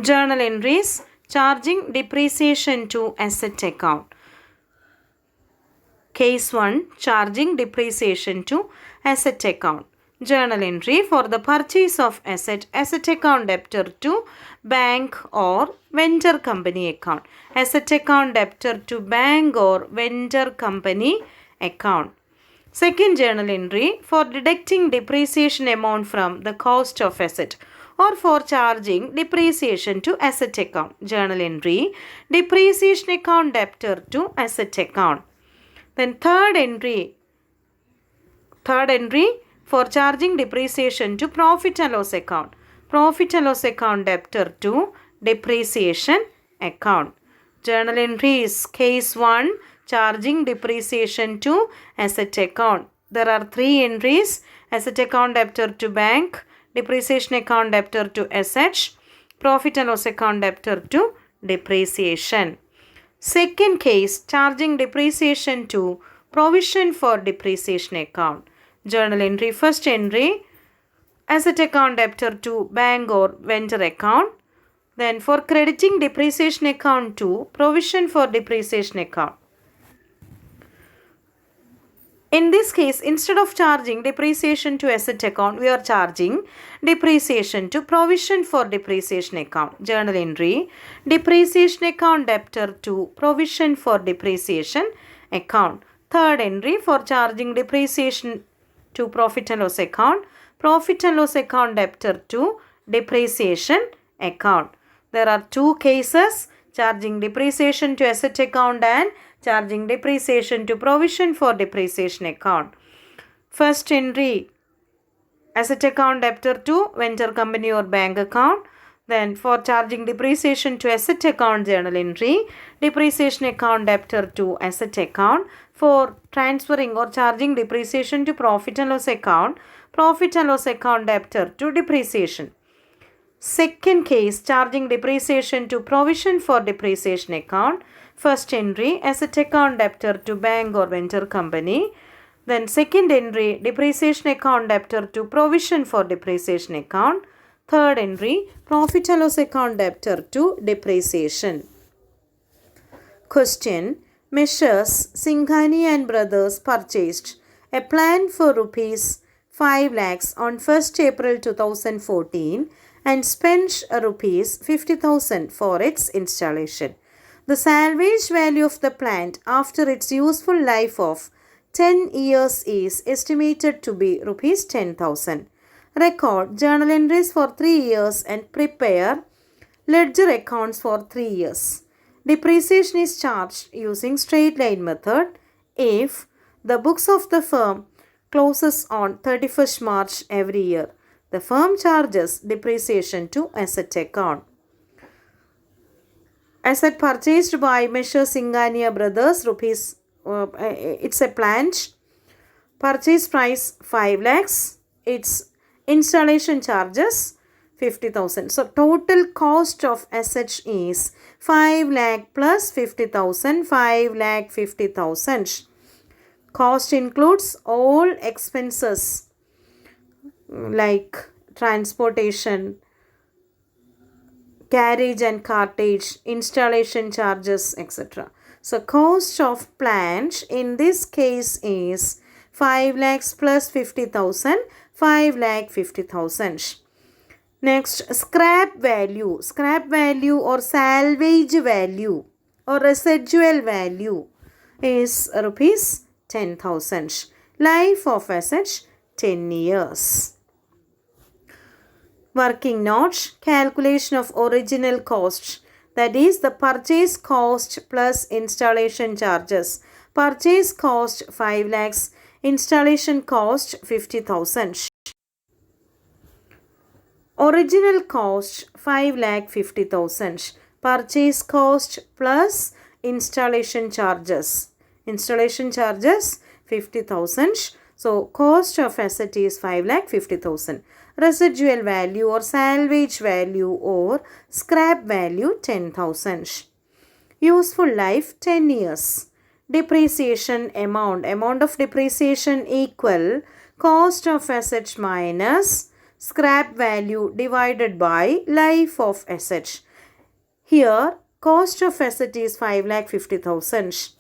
Journal entries. Charging depreciation to asset account. Case 1. Charging depreciation to asset account. Journal entry for the purchase of asset account debtor to bank or vendor company account. Asset account debtor to bank or vendor company account. Second journal entry for deducting depreciation amount from the cost of asset or for charging depreciation to asset account. Journal entry depreciation account debtor to asset account. Then third entry for charging depreciation to profit and loss account. Profit and loss account debtor to depreciation account. Journal entry is case 1 charging depreciation to asset account. There are 3 entries: asset account debtor to bank, depreciation account debtor to assets, profit and loss account debtor to depreciation. Second case, charging depreciation to provision for depreciation account. Journal entry. First entry, asset account debtor to bank or vendor account. Then for crediting depreciation account to provision for depreciation account. In this case, instead of charging depreciation to asset account, we are charging depreciation to provision for depreciation account. Journal entry, depreciation account debtor to provision for depreciation account. Third entry for charging depreciation to profit and loss account, profit and loss account debtor to depreciation account. There are 2 cases: charging depreciation to asset account and charging depreciation to provision for depreciation account. First entry, asset account debtor to vendor company or bank account. Then for charging depreciation to asset account, journal entry, depreciation account debtor to asset account. For transferring or charging depreciation to profit and loss account, profit and loss account debtor to depreciation. Second case, charging depreciation to provision for depreciation account. First entry, asset account debtor to bank or vendor company. Then second entry, depreciation account debtor to provision for depreciation account. Third entry, profit and loss account debtor to depreciation. Question. Messrs. Singhani and Brothers purchased a plant for rupees 5 lakhs on 1st April 2014 and spent rupees 50,000 for its installation. The salvage value of the plant after its useful life of 10 years is estimated to be rupees 10,000. Record journal entries for 3 years and prepare ledger accounts for 3 years. Depreciation is charged using straight line method if the books of the firm closes on 31st March every year. The firm charges depreciation to asset account. Asset purchased by Messrs. Singhania Brothers, it's a plant. Purchase price 5 lakhs. Its installation charges 50,000. So total cost of assets is 5 lakh plus 50,000, 5 lakh 50,000. Cost includes all expenses like transportation, carriage and cartage, installation charges, etc. So cost of plant in this case is 5 lakhs plus 50,000, 5 lakh 50,000. Next, scrap value. Scrap value or salvage value or residual value is rupees 10,000. Life of assets 10 years. Working note, calculation of original cost, that is the purchase cost plus installation charges. Purchase cost 5 lakhs, installation cost 50,000. Original cost 5 lakh 50,000. Purchase cost plus installation charges. Installation charges 50,000. So cost of asset is 5 lakh 50,000. Residual value or salvage value or scrap value 10,000. Useful life 10 years. Depreciation amount. Amount of depreciation equal cost of assets minus scrap value divided by life of asset. Here, cost of asset is 5,50,000.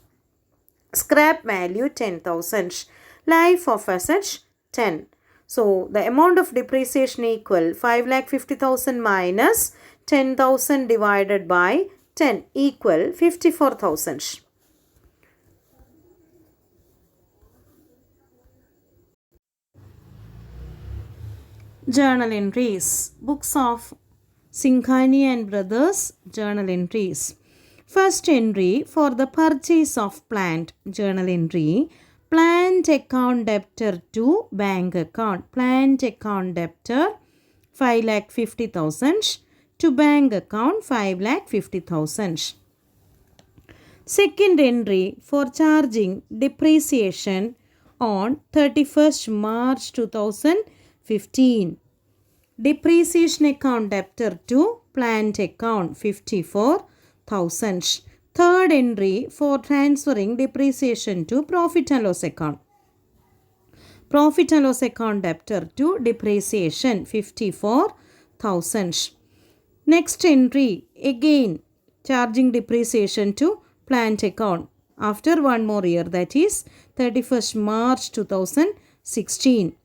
Scrap value 10,000. Life of asset 10. So, the amount of depreciation equal 5,50,000 minus 10,000 divided by 10 equal 54,000. Journal entries. Books of Singhani and Brothers. Journal entries. First entry for the purchase of plant. Journal entry. Plant account debtor to bank account. Plant account debtor 5,50,000 to bank account 5,50,000. Second entry for charging depreciation on 31st March 2015. Depreciation account debtor to plant account 54,000. Third entry for transferring depreciation to profit and loss account. Profit and loss account debtor to depreciation 54,000. Next entry again charging depreciation to plant account after one more year, that is 31st March 2016.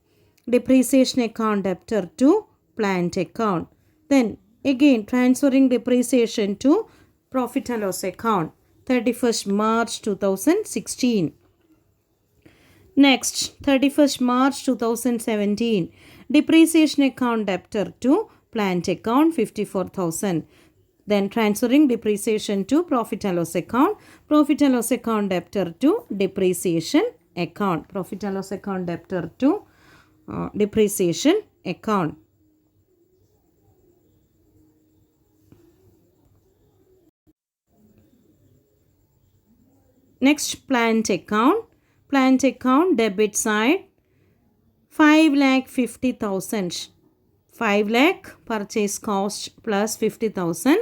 Depreciation account debtor to plant account. Then again transferring depreciation to profit and loss account 31st March 2016. Next 31st March 2017. Depreciation account debtor to plant account 54,000. Then transferring depreciation to profit and loss account. Profit and loss account debtor to depreciation account. Profit and loss account debtor to depreciation account. Next plant account. Plant account debit side 5,50,000. 5 lakh purchase cost plus 50,000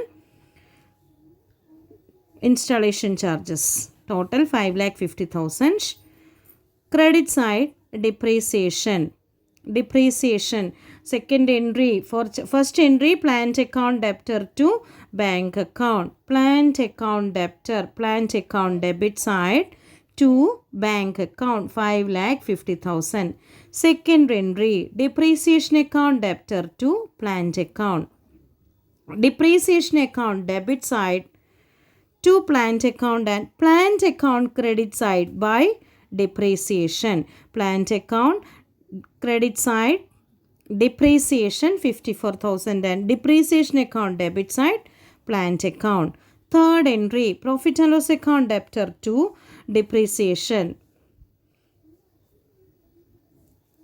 installation charges. Total 5,50,000. Credit side depreciation. Depreciation. Second entry for first entry plant account debtor to bank account. Plant account debtor. Plant account debit side to bank account 5,50,000. Second entry depreciation account debtor to plant account. Depreciation account debit side to plant account and plant account credit side by depreciation. Plant account credit side depreciation 54,000 and depreciation account debit side plant account. Third entry profit and loss account debtor to depreciation.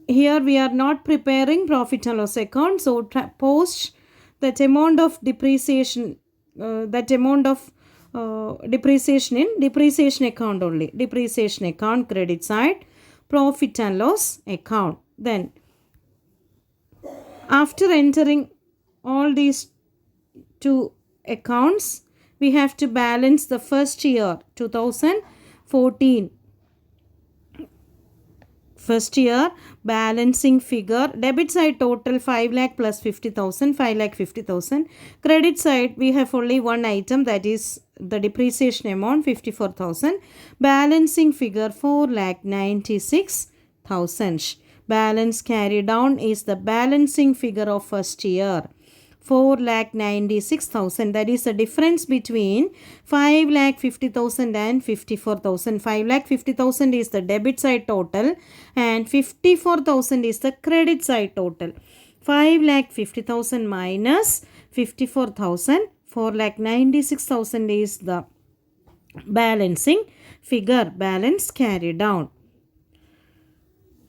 Here we are not preparing profit and loss account, so post that amount of depreciation, depreciation in depreciation account only. Depreciation account credit side, profit and loss account. Then after entering all these two accounts, we have to balance the first year 2014. First year balancing figure, debit side total 5 lakh plus 50,000, 5 lakh 50,000. Credit side we have only one item, that is the depreciation amount 54,000. Balancing figure 4 lakh 96,000. Balance carried down is the balancing figure of first year 4 lakh 96,000. That is the difference between 5 lakh 50,000 and 54,000. 5 lakh 50,000 is the debit side total and 54,000 is the credit side total. 5 lakh 50,000 minus 54,000, 4 lakh 96,000 is the balancing figure, balance carried down.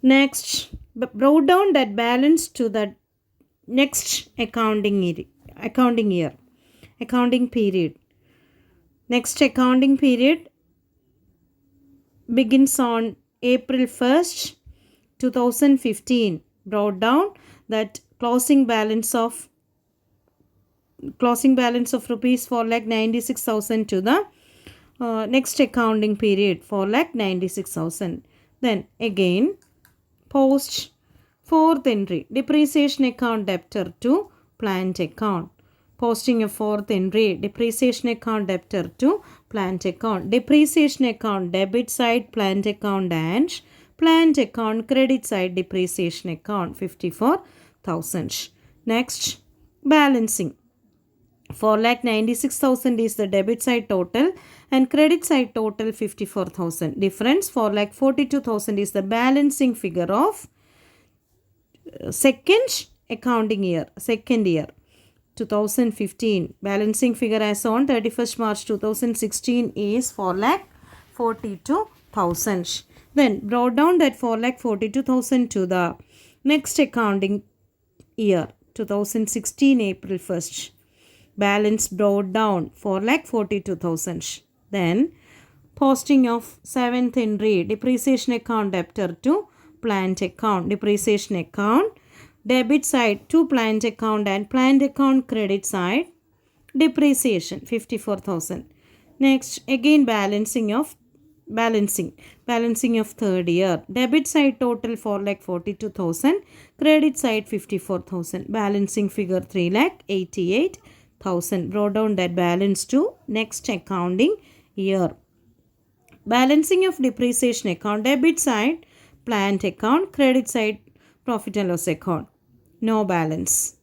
Next, brought down that balance to the next accounting period. Next accounting period begins on April 1st, 2015. Brought down that closing balance of rupees 4,96,000 to the next accounting period 4,96,000. Then again post Fourth entry, depreciation account debtor to plant account. Posting a fourth entry, depreciation account debtor to plant account. Depreciation account debit side plant account and plant account credit side depreciation account 54,000. Next, balancing. 4,96,000 is the debit side total and credit side total 54,000. Difference 4,42,000 is the balancing figure of second accounting year, second year 2015. Balancing figure as on 31st March 2016 is 4,42,000. Then brought down that 4,42,000 to the next accounting year 2016 April 1st. Balance brought down 4,42,000. Then posting of 7th entry, depreciation account debtor to plant account. Depreciation account debit side to plant account and plant account credit side depreciation 54,000. Next, again balancing of third year. Debit side total 4,42,000, credit side 54,000. Balancing figure 3,88,000. Brought down that balance to next accounting year. Balancing of depreciation account, debit side plant account, credit side profit and loss account. No balance.